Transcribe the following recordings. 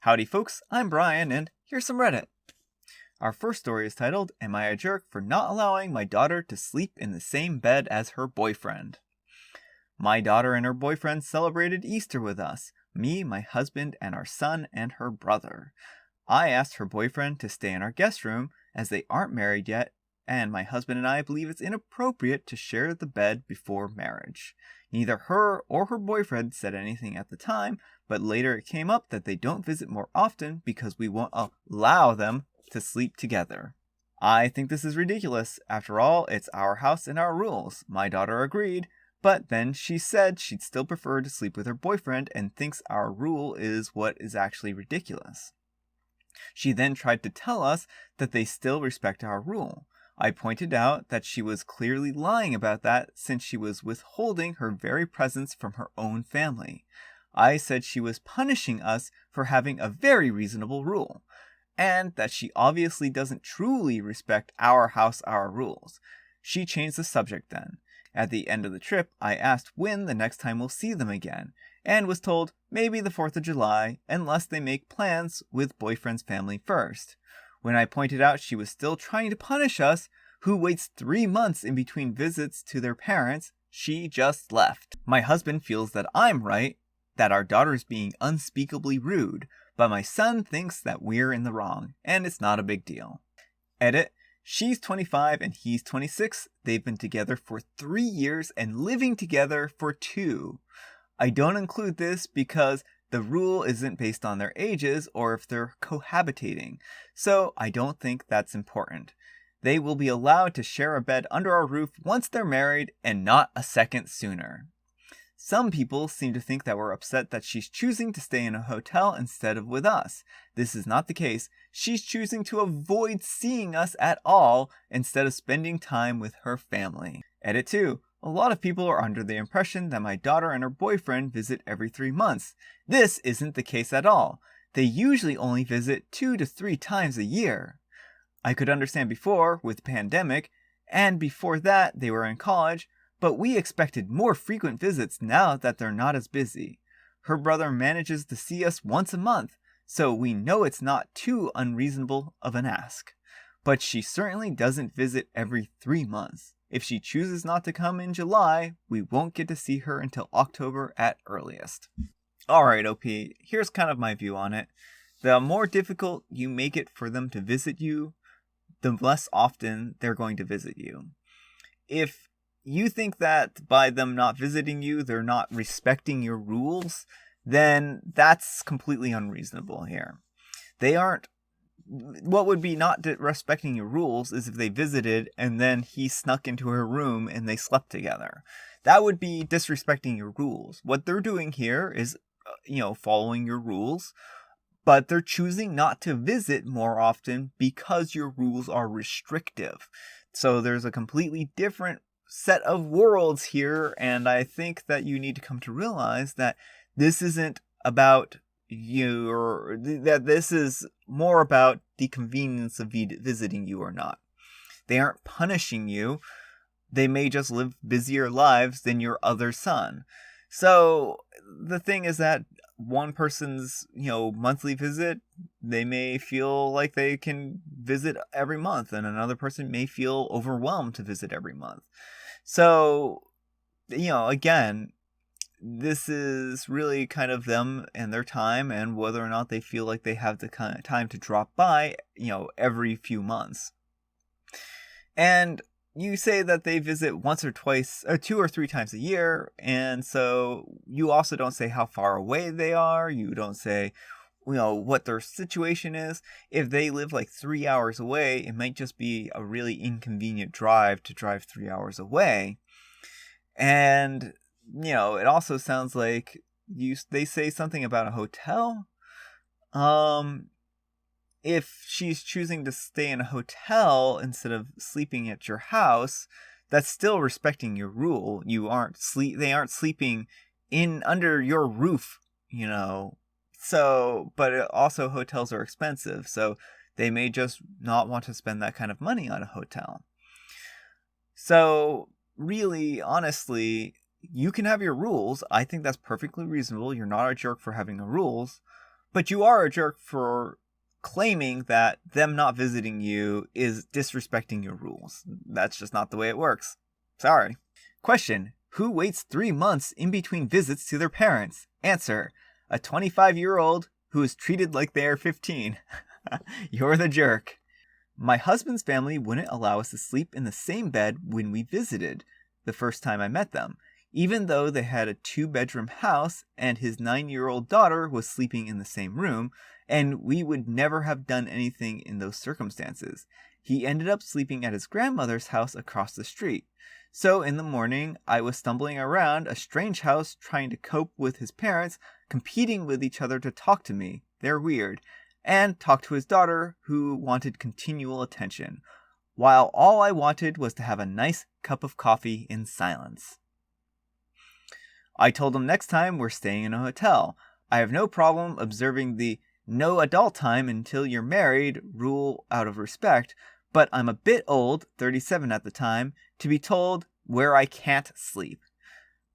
Howdy folks, I'm Brian and here's some Reddit. Our first story is titled, Am I a Jerk for Not Allowing My Daughter to Sleep in the Same Bed as Her Boyfriend? My daughter and her boyfriend celebrated Easter with us, me, my husband, and our son and her brother. I asked her boyfriend to stay in our guest room as they aren't married yet, and my husband and I believe it's inappropriate to share the bed before marriage. Neither her or her boyfriend said anything at the time, but later it came up that they don't visit more often because we won't allow them to sleep together. I think this is ridiculous. After all, it's our house and our rules. My daughter agreed, but then she said she'd still prefer to sleep with her boyfriend and thinks our rule is what is actually ridiculous. She then tried to tell us that they still respect our rule. I pointed out that she was clearly lying about that since she was withholding her very presence from her own family. I said she was punishing us for having a very reasonable rule, and that she obviously doesn't truly respect our house, our rules. She changed the subject then. At the end of the trip, I asked when the next time we'll see them again, and was told maybe the 4th of July, unless they make plans with boyfriend's family first. When I pointed out she was still trying to punish us, who waits 3 months in between visits to their parents, she just left. My husband feels that I'm right, that our daughter's being unspeakably rude, but my son thinks that we're in the wrong, and it's not a big deal. Edit. She's 25 and he's 26. They've been together for 3 years and living together for 2. I don't include this because the rule isn't based on their ages or if they're cohabitating, so I don't think that's important. They will be allowed to share a bed under our roof once they're married and not a second sooner. Some people seem to think that we're upset that she's choosing to stay in a hotel instead of with us. This is not the case. She's choosing to avoid seeing us at all instead of spending time with her family. Edit 2. A lot of people are under the impression that my daughter and her boyfriend visit every 3 months. This isn't the case at all. They usually only visit 2 to 3 times a year. I could understand before, with the pandemic, and before that they were in college, but we expected more frequent visits now that they're not as busy. Her brother manages to see us once a month, so we know it's not too unreasonable of an ask. But she certainly doesn't visit every 3 months. If she chooses not to come in July, we won't get to see her until October at earliest. Alright, OP, here's kind of my view on it. The more difficult you make it for them to visit you, the less often they're going to visit you. If you think that by them not visiting you, they're not respecting your rules, then that's completely unreasonable here. What would be not respecting your rules is if they visited and then he snuck into her room and they slept together. That would be disrespecting your rules. What they're doing here is, following your rules, but they're choosing not to visit more often because your rules are restrictive. So there's a completely different set of worlds here, and I think that you need to come to realize that this isn't about you, or that this is more about the convenience of visiting you or not. They aren't punishing you. They may just live busier lives than your other son. So the thing is that one person's, monthly visit, they may feel like they can visit every month, and another person may feel overwhelmed to visit every month. So, again, this is really kind of them and their time and whether or not they feel like they have the kind of time to drop by, every few months. And you say that they visit once or twice, or 2 or 3 times a year, and so you also don't say how far away they are. You don't say, what their situation is. If they live like 3 hours away, it might just be a really inconvenient drive to drive 3 hours away. And, it also sounds like they say something about a hotel. If she's choosing to stay in a hotel instead of sleeping at your house, that's still respecting your rule. They aren't sleeping under your roof, So, but also hotels are expensive, so they may just not want to spend that kind of money on a hotel. So, really, honestly, you can have your rules. I think that's perfectly reasonable. You're not a jerk for having the rules. But you are a jerk for claiming that them not visiting you is disrespecting your rules. That's just not the way it works. Sorry. Question. Who waits 3 months in between visits to their parents? Answer. A 25-year-old who is treated like they are 15. You're the jerk. My husband's family wouldn't allow us to sleep in the same bed when we visited the first time I met them, even though they had a 2-bedroom house and his 9-year-old daughter was sleeping in the same room, and we would never have done anything in those circumstances. He ended up sleeping at his grandmother's house across the street. So in the morning, I was stumbling around a strange house trying to cope with his parents, competing with each other to talk to me. They're weird. And talk to his daughter, who wanted continual attention, while all I wanted was to have a nice cup of coffee in silence. I told him next time we're staying in a hotel. I have no problem observing the no adult time until you're married rule out of respect, but I'm a bit old, 37 at the time, to be told where I can't sleep.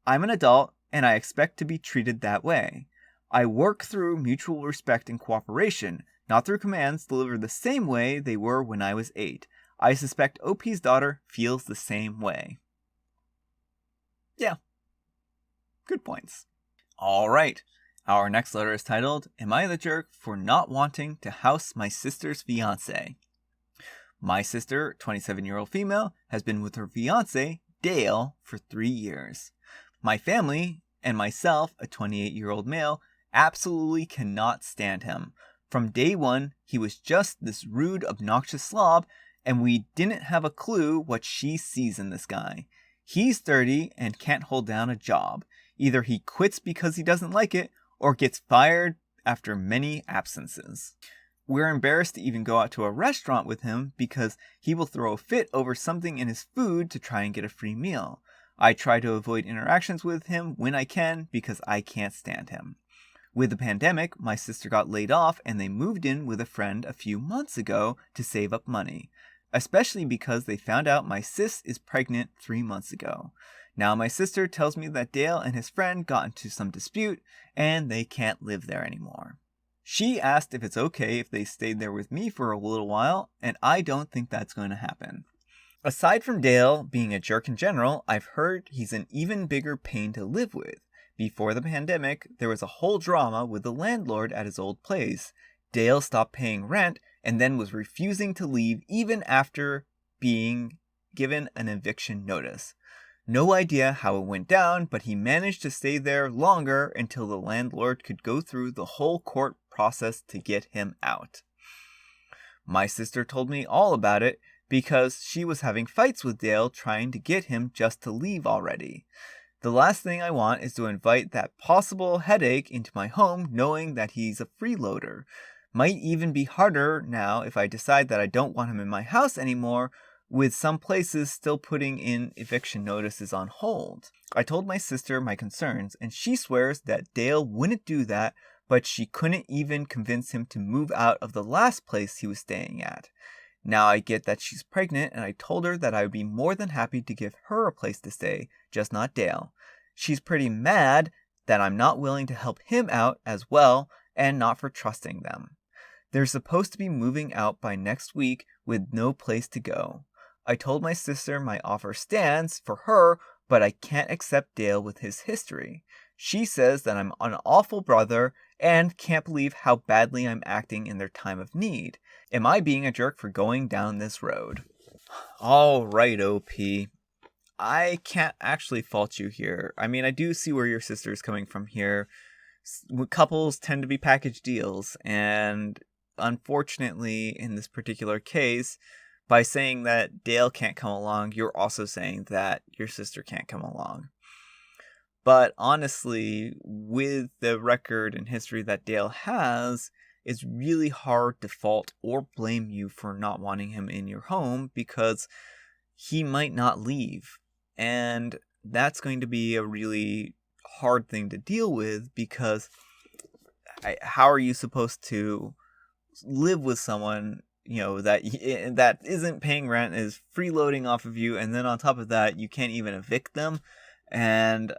I'm an adult, and I expect to be treated that way. I work through mutual respect and cooperation, not through commands delivered the same way they were when I was 8. I suspect OP's daughter feels the same way. Yeah. Good points. All right. Our next letter is titled, Am I the Jerk for Not Wanting to House My Sister's Fiancé? My sister, 27-year-old female, has been with her fiancé, Dale, for 3 years. My family and myself, a 28-year-old male, absolutely cannot stand him. From day one, he was just this rude, obnoxious slob, and we didn't have a clue what she sees in this guy. He's 30 and can't hold down a job. Either he quits because he doesn't like it, or gets fired after many absences. We're embarrassed to even go out to a restaurant with him because he will throw a fit over something in his food to try and get a free meal. I try to avoid interactions with him when I can because I can't stand him. With the pandemic, my sister got laid off and they moved in with a friend a few months ago to save up money, especially because they found out my sis is pregnant 3 months ago. Now my sister tells me that Dale and his friend got into some dispute and they can't live there anymore. She asked if it's okay if they stayed there with me for a little while, and I don't think that's going to happen. Aside from Dale being a jerk in general, I've heard he's an even bigger pain to live with. Before the pandemic, there was a whole drama with the landlord at his old place. Dale stopped paying rent and then was refusing to leave even after being given an eviction notice. No idea how it went down, but he managed to stay there longer until the landlord could go through the whole court process to get him out. My sister told me all about it because she was having fights with Dale trying to get him just to leave already. The last thing I want is to invite that possible headache into my home knowing that he's a freeloader. Might even be harder now if I decide that I don't want him in my house anymore, with some places still putting in eviction notices on hold. I told my sister my concerns, and she swears that Dale wouldn't do that, but she couldn't even convince him to move out of the last place he was staying at. Now I get that she's pregnant, and I told her that I would be more than happy to give her a place to stay, just not Dale. She's pretty mad that I'm not willing to help him out as well, and not for trusting them. They're supposed to be moving out by next week with no place to go. I told my sister my offer stands for her, but I can't accept Dale with his history. She says that I'm an awful brother and can't believe how badly I'm acting in their time of need. Am I being a jerk for going down this road? All right, OP. I can't actually fault you here. I mean, I do see where your sister is coming from here. Couples tend to be package deals, and unfortunately, in this particular case, by saying that Dale can't come along, you're also saying that your sister can't come along. But honestly, with the record and history that Dale has, it's really hard to fault or blame you for not wanting him in your home because he might not leave. And that's going to be a really hard thing to deal with because how are you supposed to live with someone that isn't paying rent, is freeloading off of you, and then on top of that, you can't even evict them, and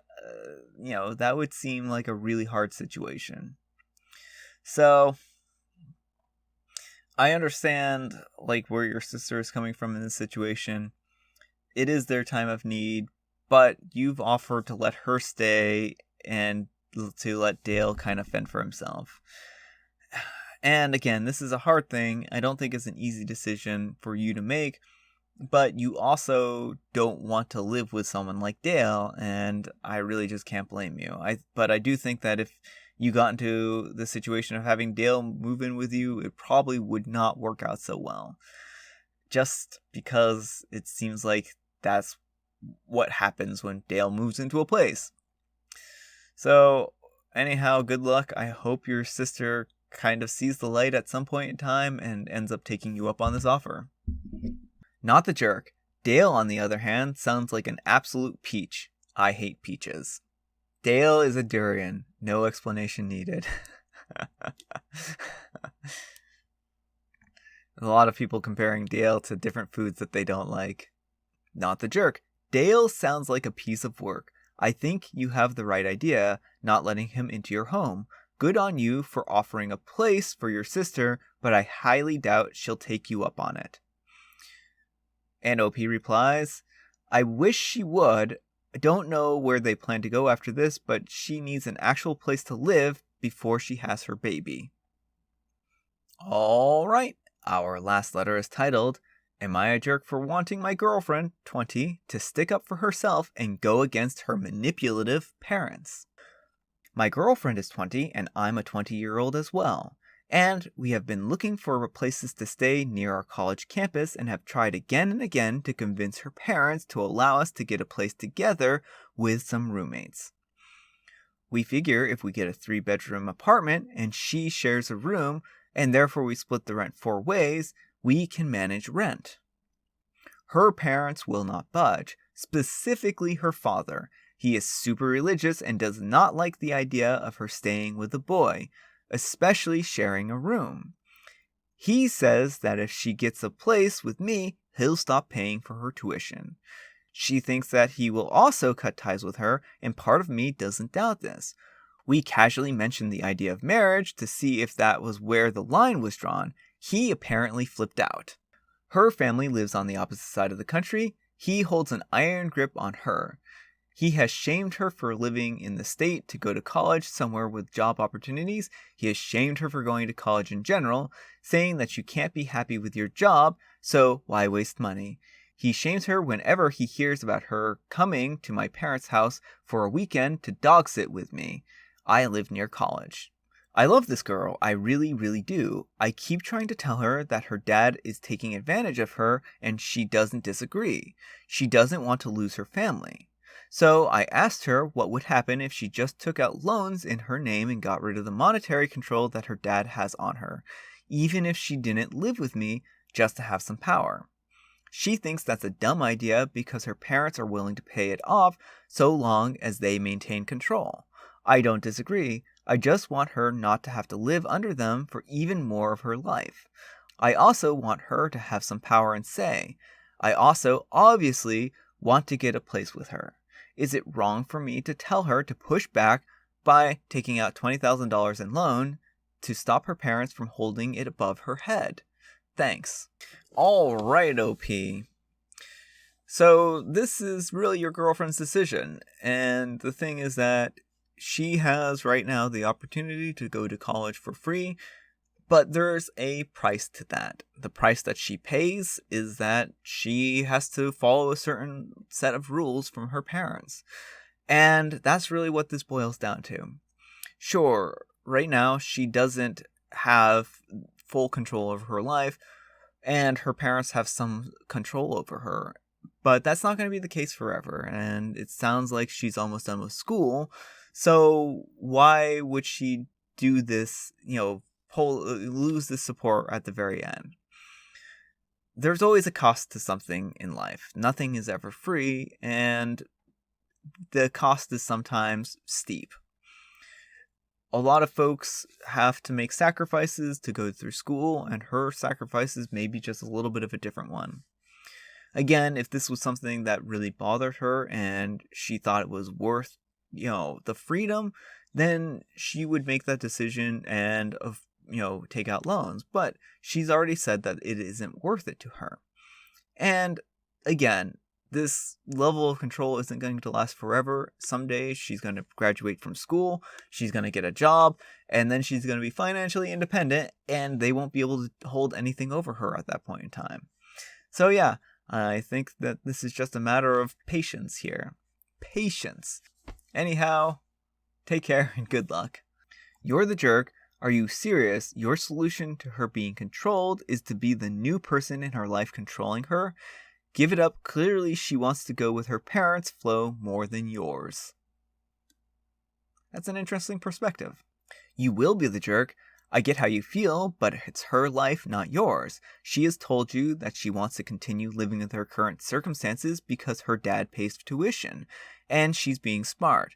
that would seem like a really hard situation. So I understand where your sister is coming from in this situation. It is their time of need, but you've offered to let her stay and to let Dale kind of fend for himself. And again, this is a hard thing. I don't think it's an easy decision for you to make, but you also don't want to live with someone like Dale, and I really just can't blame you. But I do think that if you got into the situation of having Dale move in with you, it probably would not work out so well. Just because it seems like that's what happens when Dale moves into a place. So, anyhow, good luck. I hope your sister kind of sees the light at some point in time and ends up taking you up on this offer. Not the jerk. Dale, on the other hand, sounds like an absolute peach. I hate peaches. Dale is a durian. No explanation needed. A lot of people comparing Dale to different foods that they don't like. Not the jerk. Dale sounds like a piece of work. I think you have the right idea, not letting him into your home. Good on you for offering a place for your sister, but I highly doubt she'll take you up on it. And OP replies, I wish she would. I don't know where they plan to go after this, but she needs an actual place to live before she has her baby. Alright, our last letter is titled, Am I a jerk for wanting my girlfriend, 20, to stick up for herself and go against her manipulative parents? My girlfriend is 20 and I'm a 20-year-old as well. And we have been looking for places to stay near our college campus and have tried again and again to convince her parents to allow us to get a place together with some roommates. We figure if we get a 3-bedroom apartment and she shares a room, and therefore we split the rent 4 ways, we can manage rent. Her parents will not budge, specifically her father. He is super religious and does not like the idea of her staying with a boy, especially sharing a room. He says that if she gets a place with me, he'll stop paying for her tuition. She thinks that he will also cut ties with her, and part of me doesn't doubt this. We casually mentioned the idea of marriage to see if that was where the line was drawn. He apparently flipped out. Her family lives on the opposite side of the country. He holds an iron grip on her. He has shamed her for living in the state to go to college somewhere with job opportunities. He has shamed her for going to college in general, saying that you can't be happy with your job, so why waste money? He shames her whenever he hears about her coming to my parents' house for a weekend to dog sit with me. I live near college. I love this girl, I really, really do. I keep trying to tell her that her dad is taking advantage of her and she doesn't disagree. She doesn't want to lose her family. So I asked her what would happen if she just took out loans in her name and got rid of the monetary control that her dad has on her, even if she didn't live with me, just to have some power. She thinks that's a dumb idea because her parents are willing to pay it off so long as they maintain control. I don't disagree. I just want her not to have to live under them for even more of her life. I also want her to have some power and say. I also, obviously, want to get a place with her. Is it wrong for me to tell her to push back by taking out $20,000 in loan to stop her parents from holding it above her head? Thanks. Alright, OP. So this is really your girlfriend's decision, and the thing is that she has right now the opportunity to go to college for free, but there's a price to that. The price that she pays is that she has to follow a certain set of rules from her parents. And that's really what this boils down to. Sure, right now she doesn't have full control over her life, and her parents have some control over her. But that's not going to be the case forever, and it sounds like she's almost done with school. So why would she do this, lose this support at the very end? There's always a cost to something in life. Nothing is ever free, and the cost is sometimes steep. A lot of folks have to make sacrifices to go through school, and her sacrifices may be just a little bit of a different one. Again, if this was something that really bothered her and she thought it was worth, the freedom then she would make that decision and take out loans. But she's already said that it isn't worth it to her. And again, this level of control isn't going to last forever. Someday she's going to graduate from school, she's going to get a job, and then she's going to be financially independent, and they won't be able to hold anything over her at that point in time. So yeah, I think that this is just a matter of patience here. Patience. Anyhow, take care and good luck. You're the jerk. Are you serious? Your solution to her being controlled is to be the new person in her life controlling her? Give it up. Clearly she wants to go with her parents' flow more than yours. That's an interesting perspective. You will be the jerk. I get how you feel, but it's her life, not yours. She has told you that she wants to continue living with her current circumstances because her dad pays tuition, and she's being smart.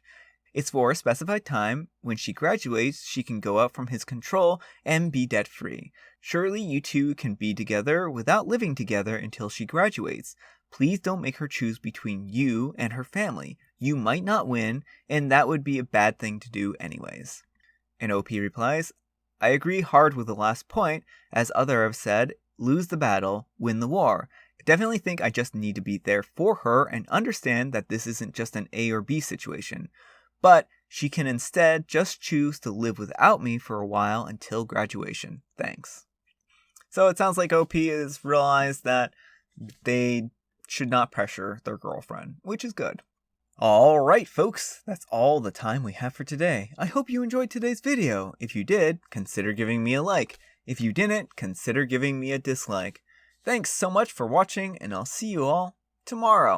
It's for a specified time. When she graduates, she can go out from his control and be debt-free. Surely you two can be together without living together until she graduates. Please don't make her choose between you and her family. You might not win, and that would be a bad thing to do anyways. And OP replies, I agree hard with the last point. As others have said, lose the battle, win the war. I definitely think I just need to be there for her and understand that this isn't just an A or B situation. But she can instead just choose to live without me for a while until graduation. Thanks. So it sounds like OP has realized that they should not pressure their girlfriend, which is good. Alright folks, that's all the time we have for today. I hope you enjoyed today's video. If you did, consider giving me a like. If you didn't, consider giving me a dislike. Thanks so much for watching, and I'll see you all tomorrow.